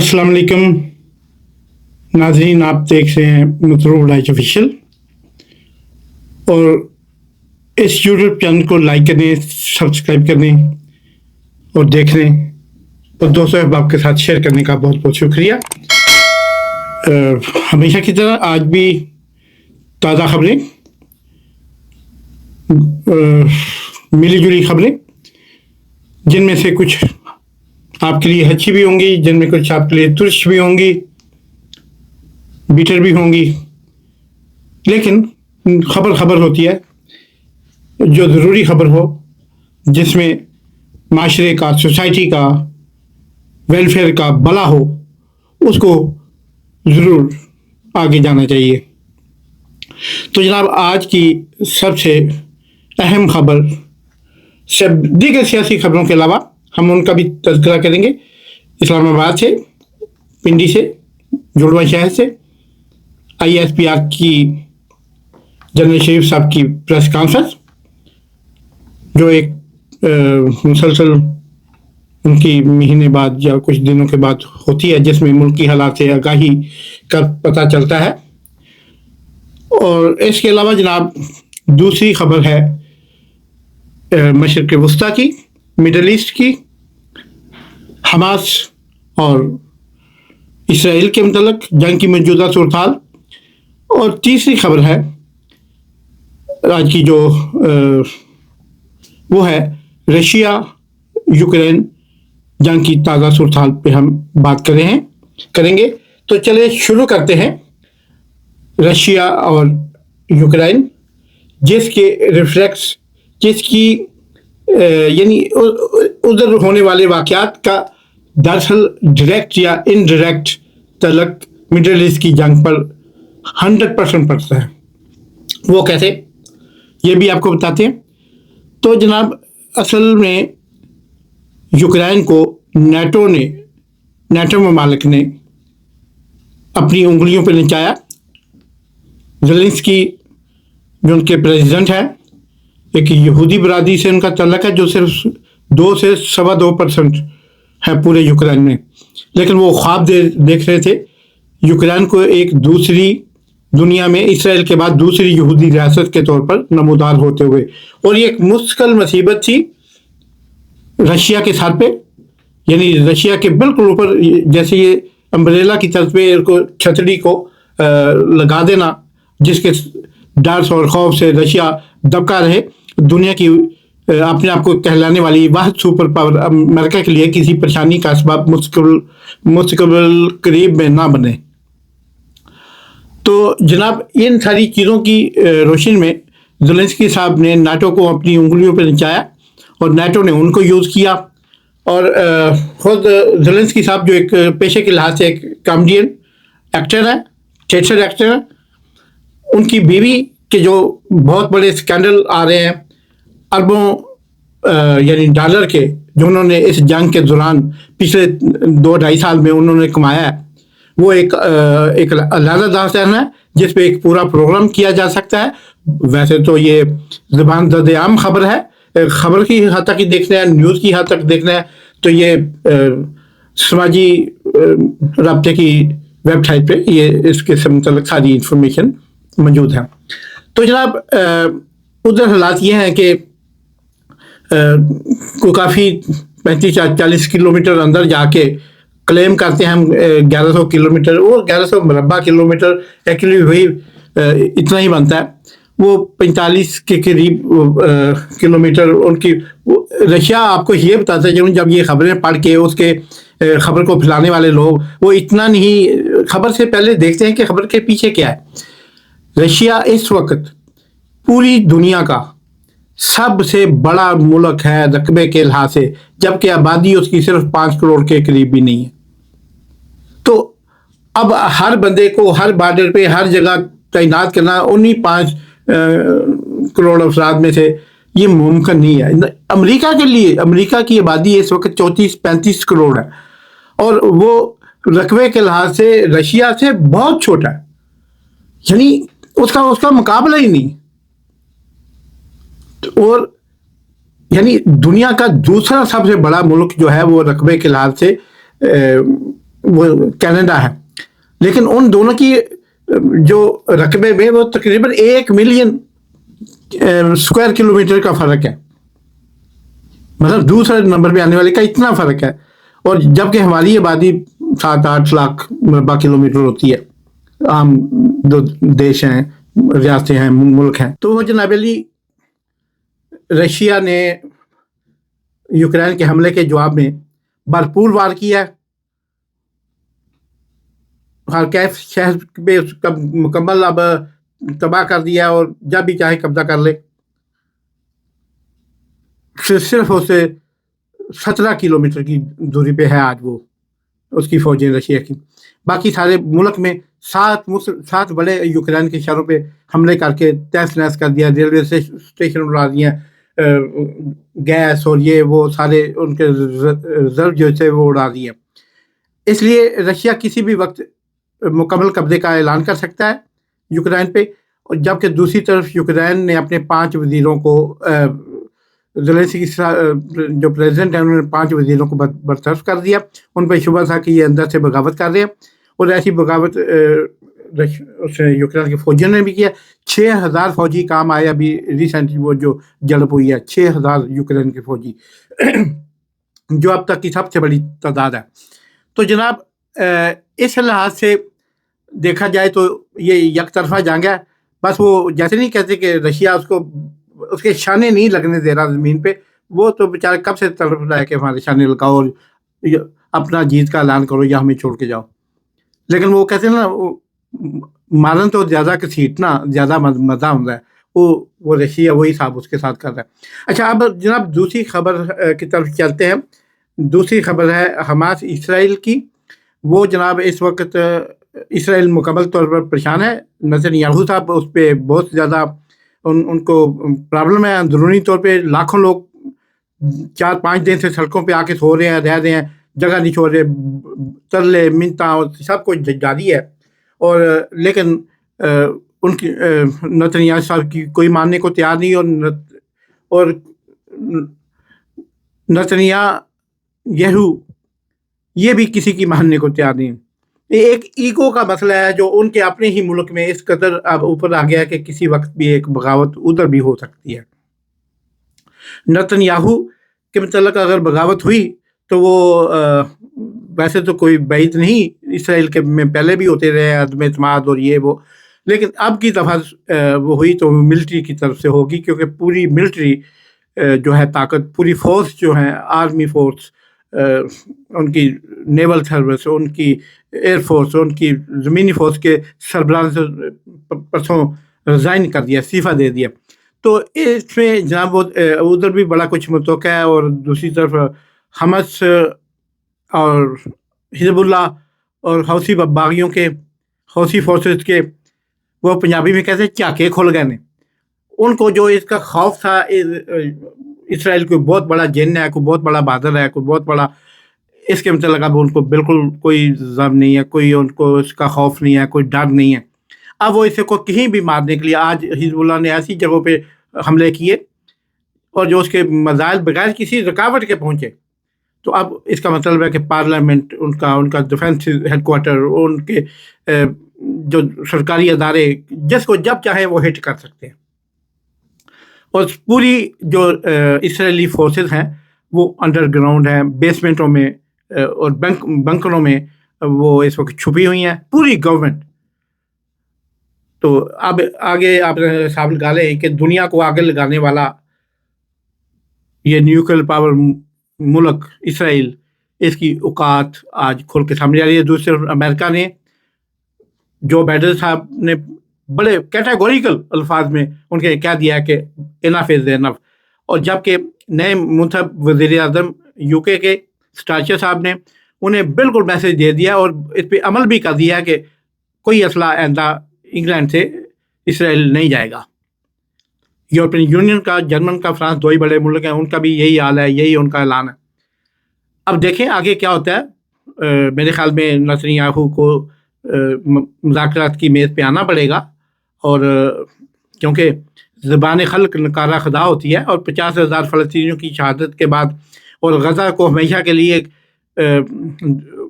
अस्सलाम वालेकुम नाजरीन, आप देख रहे हैं मतरूब लाइफ ऑफिशियल और इस यूट्यूब चैनल को लाइक करें, सब्सक्राइब करें और देख लें और दोस्तों अहबाब के साथ शेयर करने का बहुत बहुत शुक्रिया। हमेशा की तरह आज भी ताज़ा खबरें, मिली जुली खबरें, जिनमें से कुछ आपके लिए अच्छी भी होंगी, जिनमें कुछ आपके लिए तुर्श भी होंगी, बिटर भी होंगी, लेकिन खबर खबर होती है। जो ज़रूरी खबर हो, जिसमें माशरे का, सोसाइटी का, वेलफेयर का भला हो, उसको ज़रूर आगे जाना चाहिए। तो जनाब, आज की सबसे अहम खबर, सब दीगर सियासी खबरों के अलावा हम उनका भी तज़किरा करेंगे। इस्लामाबाद से, पिंडी से, जुड़वा शहर से ISPR की जनरल शरीफ साहब की प्रेस कॉन्फ्रेंस, जो एक मुसलसल उनकी महीने बाद या कुछ दिनों के बाद होती है, जिसमें मुल्की हालात से आगाही का पता चलता है। और इसके अलावा जनाब दूसरी खबर है मशरिक़ वस्ता की, मिडल ईस्ट की, हमास और इसराइल के मुतल्लिक़ जंग की मौजूदा सूरत-हाल। और तीसरी खबर है आज की जो वो है रशिया यूक्रेन जंग की ताज़ा सूरत-हाल पे हम बात करेंगे। तो चलिए शुरू करते हैं। रशिया और यूक्रेन, जिसकी यानी उधर होने वाले वाक़यात का दरअसल डायरेक्ट या इनडायरेक्ट तलक मिडल ईस्ट की जंग पर 100% पड़ता है। वो कैसे, ये भी आपको बताते हैं। तो जनाब, असल में यूक्रेन को नेटो ममालिक ने अपनी उंगलियों पर नचाया। ज़ेलेंस्की जो उनके प्रेसिडेंट हैं, एक यहूदी बरादरी से उनका तल्लक है, जो सिर्फ 2 से 2.25% है पूरे यूक्रेन में। लेकिन वो ख्वाब देख रहे थे यूक्रेन को एक दूसरी दुनिया में इसराइल के बाद दूसरी यहूदी रियासत के तौर पर नमूदार होते हुए। और ये एक मुश्किल मुसीबत थी रशिया के सर पे, यानी रशिया के बिल्कुल ऊपर, जैसे ये अम्ब्रेला की तरफ पे इनको छतरी को लगा देना, जिसके डर और खौफ से रशिया दबका रहे। दुनिया की अपने आप को कहलाने वाली वाहिद सुपर पावर अमेरिका के लिए किसी परेशानी का असबाब मुस्तकबिल करीब में ना बने। तो जनाब, इन सारी चीज़ों की रोशनी में ज़ेलेंस्की साहब ने नाटो को अपनी उंगलियों पर नचाया और नाटो ने उनको यूज़ किया। और खुद ज़ेलेंस्की साहब जो एक पेशे के लिहाज से एक कॉमेडियन एक्टर है, थिएटर एक्टर है, उनकी बीवी के जो बहुत बड़े स्कैंडल आ रहे हैं, अरबों यानी डॉलर के, जो उन्होंने इस जंग के दौरान पिछले 2-2.5 साल में उन्होंने कमाया है, वो एक अलग दास्तान है, जिस पे एक पूरा प्रोग्राम किया जा सकता है। वैसे तो ये ज़बान ज़द-ए-आम खबर है, खबर की हद तक ही देखना है, न्यूज़ की हद तक देखना है, तो ये समाजी राब्ते की वेबसाइट पे ये इसके से मुतल्लिक़ सारी इंफॉर्मेशन मौजूद है। तो जनाब, उधर हालात ये हैं कि को काफ़ी 35-40 किलोमीटर अंदर जाके क्लेम करते हैं हम 1100 किलोमीटर, वो 1100 मरबा किलोमीटर एक्चुअली वही इतना ही बनता है। वो 45 के करीब किलोमीटर उनकी रशिया। आपको ये बताते चलूँ, जब ये खबरें पढ़ के उसके खबर को फैलाने वाले लोग, वो इतना नहीं, खबर से पहले देखते हैं कि खबर के पीछे क्या है। रशिया इस वक्त पूरी दुनिया का सबसे बड़ा मुल्क है रकबे के लिहाज से, जबकि आबादी उसकी सिर्फ 5 करोड़ के करीब भी नहीं है। तो अब हर बंदे को हर बॉर्डर पे हर जगह तैनात करना उन्हीं 5 करोड़ अफराद में से ये मुमकिन नहीं है। अमेरिका के लिए, अमेरिका की आबादी इस वक्त 34-35 करोड़ है और वो रकबे के लिहाज से रशिया से बहुत छोटा है, यानी उसका मुकाबला ही नहीं। और यानी दुनिया का दूसरा सबसे बड़ा मुल्क जो है वो रकबे के लिहाज से وہ کینیڈا ہے، لیکن ان دونوں کی جو رقبے میں وہ تقریباً 1 ملین اسکوائر کلومیٹر کا فرق ہے، مطلب دوسرے نمبر پہ آنے والے کا اتنا فرق ہے، اور جبکہ ہماری آبادی 7-8 لاکھ مربع کلومیٹر ہوتی ہے، عام دو دیش ہیں، ریاستیں ہیں، ملک ہیں۔ تو وہ جناب علی رشیا نے یوکرین کے حملے کے جواب میں بھرپور وار کیا، خارکیف شہر پہ اس کا مکمل اب تباہ کر دیا، اور جب بھی چاہے قبضہ کر لے۔ صرف اسے 17 کلومیٹر کی دوری پہ ہے آج وہ، اس کی فوجیں رشیا کی۔ باقی سارے ملک میں 7 بڑے یوکرین کے شہروں پہ حملے کر کے تہس نہس کر دیا، ریلوے اسٹیشن اڑا دیے، گیس اور یہ وہ سارے ان کے ریزرو جو تھے وہ اڑا دیے۔ اس لیے رشیا کسی بھی وقت مکمل قبضے کا اعلان کر سکتا ہے یوکرین پہ، اور جبکہ دوسری طرف یوکرین نے اپنے 5 وزیروں کو، زیلنسکی جو پریزیڈنٹ ہیں انہوں نے 5 وزیروں کو برطرف کر دیا۔ ان پہ شبہ تھا کہ یہ اندر سے بغاوت کر رہے ہیں، اور ایسی بغاوت یوکرین کے فوجیوں نے بھی کیا۔ 6000 فوجی کام آئے ابھی ریسنٹلی، وہ جو جلب ہوئی ہے 6000 یوکرین کے فوجی، جو اب تک کی سب سے بڑی تعداد ہے۔ تو جناب اس لحاظ سے دیکھا جائے تو یہ یک طرفہ جنگ ہے، بس وہ جیسے نہیں کہتے کہ رشیا اس کے شانے نہیں لگنے دے رہا زمین پہ، وہ تو بیچارہ کب سے تڑپ رہا ہے کہ ہمارے شانے لگاؤ اور اپنا جیت کا اعلان کرو یا ہمیں چھوڑ کے جاؤ، لیکن وہ کہتے ہیں نا مارن تو زیادہ کسیٹنا زیادہ مزہ ہوتا ہے، وہ رشیا وہی صاحب اس کے ساتھ کر رہا ہے۔ اچھا اب جناب دوسری خبر کی طرف چلتے ہیں۔ دوسری خبر ہے حماس اسرائیل کی۔ وہ جناب اس وقت اسرائیل مکمل طور پر پریشان ہے، نتن یاہو صاحب اس پہ بہت زیادہ ان کو پرابلم ہے، اندرونی طور پہ لاکھوں لوگ 4-5 دن سے سڑکوں پہ آ کے سو رہے ہیں، رہ رہے ہیں، جگہ نہیں چھوڑ رہے، ترلے منتاں سب کچھ جاری ہے، اور لیکن ان کی نتن یاہو صاحب کی کوئی ماننے کو تیار نہیں، اور نتن یاہو یہ بھی کسی کی ماننے کو تیار نہیں۔ ایک ایگو کا مسئلہ ہے جو ان کے اپنے ہی ملک میں اس قدر اب اوپر آ گیا ہے کہ کسی وقت بھی ایک بغاوت ادھر بھی ہو سکتی ہے۔ نتن یاہو کے متعلق اگر بغاوت ہوئی تو وہ ویسے تو کوئی بعید نہیں، اسرائیل کے میں پہلے بھی ہوتے رہے عدم اعتماد اور یہ وہ، لیکن اب کی دفعہ وہ ہوئی تو ملٹری کی طرف سے ہوگی، کیونکہ پوری ملٹری جو ہے طاقت، پوری فورس جو ہیں، آرمی فورس، ان کی نیول سروس، ان کی ایئر فورس، ان کی زمینی فورس کے سربراہ سے پرسوں ریزائن کر دیا، استعفیٰ دے دیا۔ تو اس میں جناب وہ ادھر بھی بڑا کچھ متوقع ہے، اور دوسری طرف حماس اور حزب اللہ اور حوثی باغیوں کے، حوثی فورسز کے، وہ پنجابی میں کہتے ہیں چاکے کھل گئے نے، ان کو جو اس کا خوف تھا اسرائیل کوئی بہت بڑا جن ہے، کوئی بہت بڑا بہادر ہے، کوئی بہت بڑا، اس کے متعلق اب ان کو بالکل کوئی ضرب نہیں ہے، کوئی ان کو اس کا خوف نہیں ہے، کوئی ڈر نہیں ہے۔ اب وہ اسے کو کہیں بھی مارنے کے لیے، آج حزب اللہ نے ایسی جگہوں پہ حملے کیے اور جو اس کے مزائل بغیر کسی رکاوٹ کے پہنچے، تو اب اس کا مطلب ہے کہ پارلیمنٹ، ان کا ڈیفینس ہیڈ کوارٹر، ان کے جو سرکاری ادارے جس کو جب چاہے وہ ہٹ کر سکتے ہیں، اور پوری جو اسرائیلی فورسز ہیں وہ انڈر گراؤنڈ ہیں، بیسمنٹوں میں اور بنکروں میں وہ اس وقت چھپی ہوئی ہیں، پوری گورنمنٹ۔ تو اب آگے آپ حساب لگا لیں کہ دنیا کو آگے لگانے والا یہ نیوکلیئر پاور ملک اسرائیل، اس کی اوقات آج کھل کے سامنے آ رہی ہے۔ دوسری طرف امریکہ نے، جو بائیڈن صاحب نے بڑے کیٹیگوریکل الفاظ میں ان کے کہہ دیا کہ انف از انف، اور جبکہ نئے منتخب وزیر اعظم یو کے سٹارچر صاحب نے انہیں بالکل میسج دے دیا اور اس پہ عمل بھی کر دیا کہ کوئی اسلحہ آئندہ انگلینڈ سے اسرائیل نہیں جائے گا۔ یورپین یونین کا، جرمن کا، فرانس، 2 ہی بڑے ملک ہیں، ان کا بھی یہی حال ہے، یہی ان کا اعلان ہے۔ اب دیکھیں آگے کیا ہوتا ہے۔ میرے خیال میں نتن یاہو کو مذاکرات کی میز پہ آنا پڑے گا، اور کیونکہ زبان خلق نکارہ خدا ہوتی ہے، اور 50,000 فلسطینیوں کی شہادت کے بعد اور غزہ کو ہمیشہ کے لیے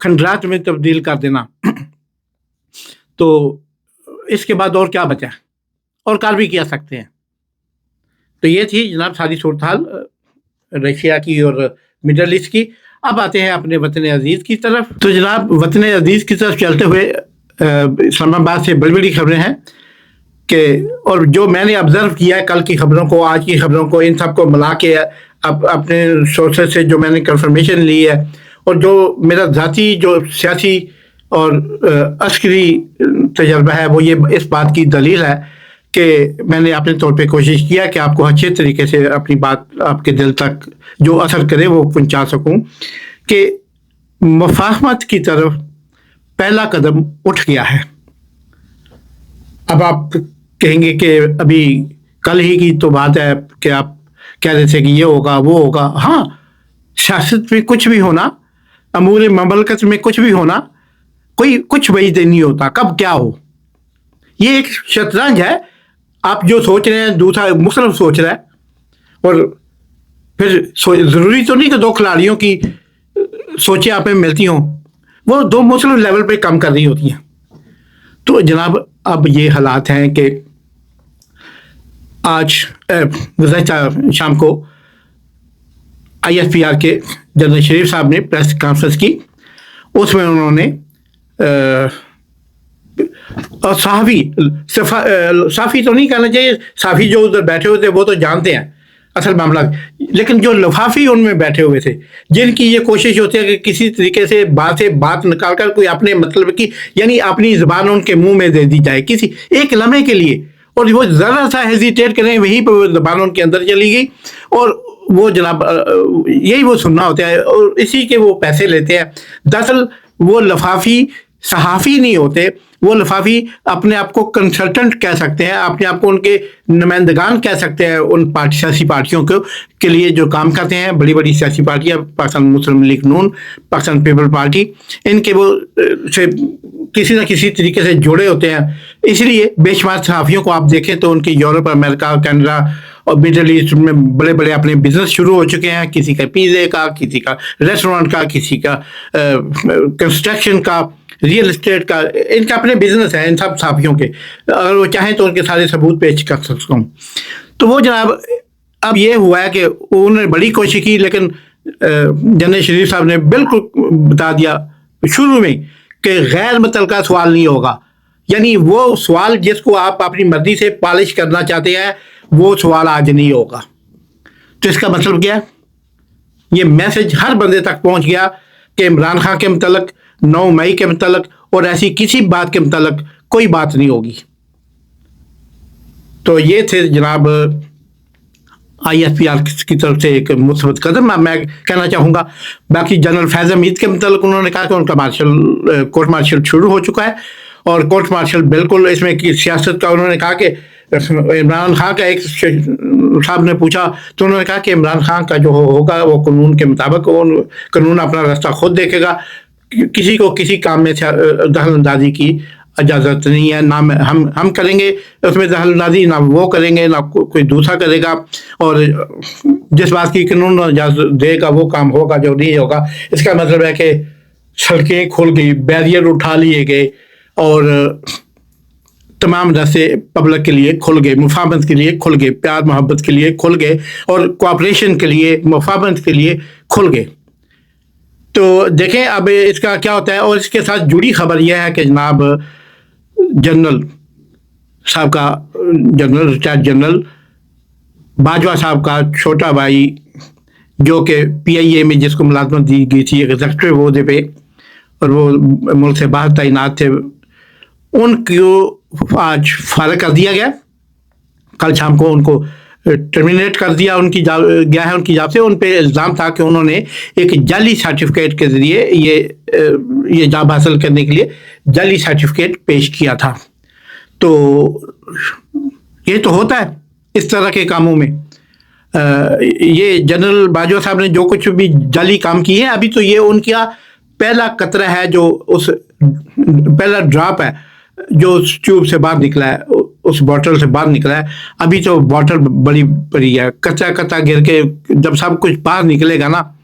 खंडरात में तब्दील कर देना। तो इसके बाद और क्या बचा, और कार भी क्या सकते हैं। तो ये थी जनाब सारी सूरत हाल रशिया की और मिडल ईस्ट की। अब आते हैं अपने वतन अजीज़ की तरफ। तो जनाब वतन अजीज़ की तरफ चलते हुए इस्लामाबाद से बड़ी बड़ी खबरें हैं कि, और जो मैंने ऑब्ज़र्व किया है कल की खबरों को, आज की खबरों को, इन सब को मिला के अब अपने सोर्सेज से जो मैंने कंफर्मेशन ली है, और जो मेरा ज़ाती जो सियासी और अस्करी तजर्बा है, वो ये इस बात की दलील है कि मैंने अपने तौर पे कोशिश किया कि आपको अच्छे तरीके से अपनी बात आपके दिल तक जो असर करे वो पहुंचा सकूं, कि मुफाहमत की तरफ पहला कदम उठ गया है। अब आप कहेंगे कि अभी कल ही की तो बात है कि आप कह रहे थे कि ये होगा वो होगा। हाँ, सियासत में कुछ भी होना, अमूर ममलकत में कुछ भी होना, कोई कुछ वही नहीं होता कब क्या हो। ये एक शतरंज है। आप जो सोच रहे हैं दूसरा मुख्तलिफ सोच रहा है, और फिर ज़रूरी तो नहीं कि दो खिलाड़ियों की सोचें आप में मिलती हों, वो दो मुख्तलिफ लेवल पे काम कर रही होती हैं। तो जनाब अब ये हालात हैं कि आज गुज़श्ता शाम को ISPR के जनरल शरीफ साहब ने प्रेस कॉन्फ्रेंस की। उसमें उन्होंने और साफ़ी तो नहीं कहना चाहिए, साफ़ी जो उधर बैठे हुए थे वो तो जानते हैं असल मामला, लेकिन जो लफाफी उनमें बैठे हुए थे, जिनकी ये कोशिश होती है कि किसी तरीके से बात निकाल कर कोई अपने मतलब की, यानी अपनी ज़बान उनके मुंह में दे दी जाए किसी एक लम्हे के लिए, और वो ज़रा सा हेजिटेट करें वहीं पर ज़बान उनके अंदर चली गई, और वो जनाब यही वो सुनना होता है, और इसी के वो पैसे लेते हैं। दरअसल वो लफाफी सहाफ़ी नहीं होते, वो लफाफी अपने आप को कंसल्टेंट कह सकते हैं, अपने आप को उनके नुमाइंदगान कह सकते हैं उन सियासी पार्टियों के लिए जो काम करते हैं। बड़ी बड़ी सियासी पार्टियाँ, पाकिस्तान मुस्लिम लीग नून, पाकिस्तान पीपल पार्टी, इनके वो से किसी न किसी तरीके से जुड़े होते हैं। इसलिए बेशुमार सहाफ़ियों को आप देखें तो उनकी यूरोप, अमेरिका, कनाडा और मिडल ईस्ट में बड़े बड़े अपने बिजनेस शुरू हो चुके हैं। किसी का पिज़्ज़े का, किसी का रेस्टोरेंट का, किसी का कंस्ट्रक्शन का, रियल एस्टेट का, इनका अपने बिजनेस है इन सब सहाफ़ियों के। अगर वो चाहें तो उनके सारे सबूत पेश कर सकता हूँ। तो वो जनाब अब ये हुआ है कि उन्होंने बड़ी कोशिश की, लेकिन जनरल शरीफ साहब ने बिल्कुल बता दिया शुरू में कि गैर मुतल्लका सवाल नहीं होगा, यानी वो सवाल जिसको आप अपनी मर्जी से पॉलिश करना चाहते हैं वो सवाल आज नहीं होगा। तो इसका मतलब क्या है? ये मैसेज हर बंदे तक पहुंच गया कि इमरान खान के मतलब 9 मई के मतलब और ऐसी किसी बात के मतलब कोई बात नहीं होगी। तो ये थे जनाब ISPR की तरफ से एक मुस्बत कदम मैं कहना चाहूँगा। बाकी जनरल फैज़ हमीद के मतलब उन्होंने कहा कि उनका कोर्ट मार्शल शुरू हो चुका है, और कोर्ट मार्शल बिल्कुल इसमें की सियासत का उन्होंने कहा कि इमरान खान का एक साहब ने पूछा तो उन्होंने कहा कि इमरान खान का जो होगा वो कानून के मुताबिक, वो कानून अपना रास्ता खुद देखेगा, किसी को किसी काम में दखल अंदाजी की इजाज़त नहीं है, ना हम करेंगे उसमें दखल अंदाजी, ना वो करेंगे, ना कोई दूसरा करेगा, और जिस बात की कानून इजाज़त देगा वो काम होगा, जो नहीं होगा। इसका मतलब है कि सड़कें खुल गई, बैरियर उठा लिए गए, और तमाम रास्ते पब्लिक के लिए खुल गए, मुफाहमत के लिए खुल गए, प्यार मोहब्बत के लिए खुल गए, और कोऑपरेशन के लिए, मुफाहमत के लिए खुल गए। तो देखें अब इसका क्या होता है। और इसके साथ जुड़ी खबर यह है कि जनाब जनरल साहब का, जनरल रिटायर्ड जनरल बाजवा साहब का छोटा भाई, जो कि PIA में जिसको मुलाजमत दी गई थी एग्जीक्यूटिव ओहदे पे, और वो मुल्क से बाहर तैनात थे, उनको आज फारिग कर दिया गया। कल शाम को उनको टर्मिनेट कर दिया गया है उनकी जॉब से। उन पे इल्ज़ाम था कि उन्होंने एक जाली सर्टिफिकेट के ज़रिए ये जॉब हासिल करने के लिए जाली सर्टिफिकेट पेश किया था। तो ये तो होता है इस तरह के कामों में। ये जनरल बाजवा साहब ने जो कुछ भी जाली काम किए हैं, अभी तो ये उनका पहला कतरा है, जो उस पहला ड्रॉप है जो उस ट्यूब से बाहर निकला है, उस बॉटल से बाहर निकला है। अभी तो बॉटल बड़ी बड़ी है, कच्चा कच्चा गिर के जब सब कुछ बाहर निकलेगा ना,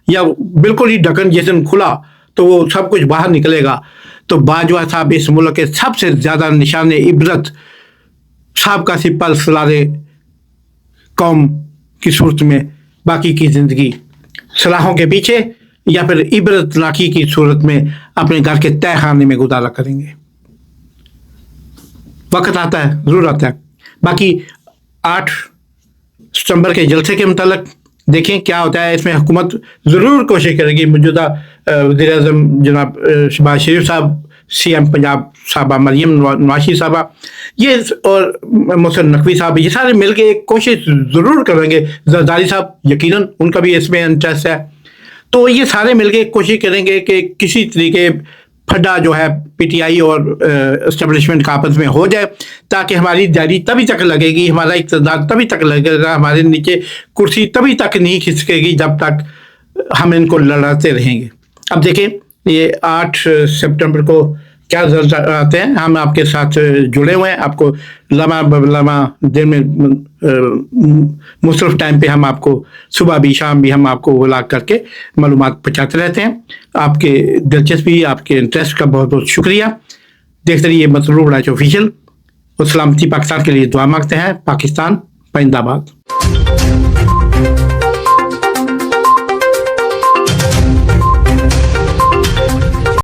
या बिल्कुल ही ढक्कन जिस दिन खुला تو وہ سب کچھ باہر نکلے گا. تو باجوہ صاحب اس ملک کے سب سے زیادہ نشان عبرت سابقہ سپاہ سالار قوم کی صورت میں باقی کی زندگی صلاحوں کے پیچھے یا پھر عبرت ناکی کی صورت میں اپنے گھر کے تہ خانے میں گزارا کریں گے. وقت آتا ہے، ضرور آتا ہے. باقی 8 ستمبر کے جلسے کے متعلق دیکھیں کیا ہوتا ہے. اس میں حکومت ضرور کوشش کرے گی. موجودہ وزیر اعظم جناب شہباز شریف صاحب، CM پنجاب صاحبہ مریم نواز صاحبہ، یہ اور محسن نقوی صاحب، یہ سارے مل کے ایک کوشش ضرور کریں گے. زرداری صاحب یقیناً ان کا بھی اس میں انٹرسٹ ہے. تو یہ سارے مل کے کوشش کریں گے کہ کسی طریقے پھڈا جو ہے PTI اور اسٹیبلشمنٹ کا آپس میں ہو جائے، تاکہ ہماری جاری تبھی تک لگے گی، ہمارا اقتدار تبھی تک لگے گا، ہمارے نیچے کرسی تبھی تک نہیں کھسکے گی جب تک ہم ان کو لڑاتے رہیں گے. اب دیکھیں یہ 8 سپٹمبر کو کیا رزلٹ آتے ہیں. ہم آپ کے ساتھ جڑے ہوئے ہیں. آپ کو لمحہ دن میں مختلف ٹائم پہ ہم آپ کو صبح بھی شام بھی ہم آپ کو ولاگ کر کے معلومات پہنچاتے رہتے ہیں. آپ کے دلچسپی، آپ کے انٹرسٹ کا بہت بہت شکریہ. دیکھتے رہیے مطلوب راج آفیشیل. اور سلامتی پاکستان کے لیے دعا مانگتے ہیں. پاکستان پائندہ باد.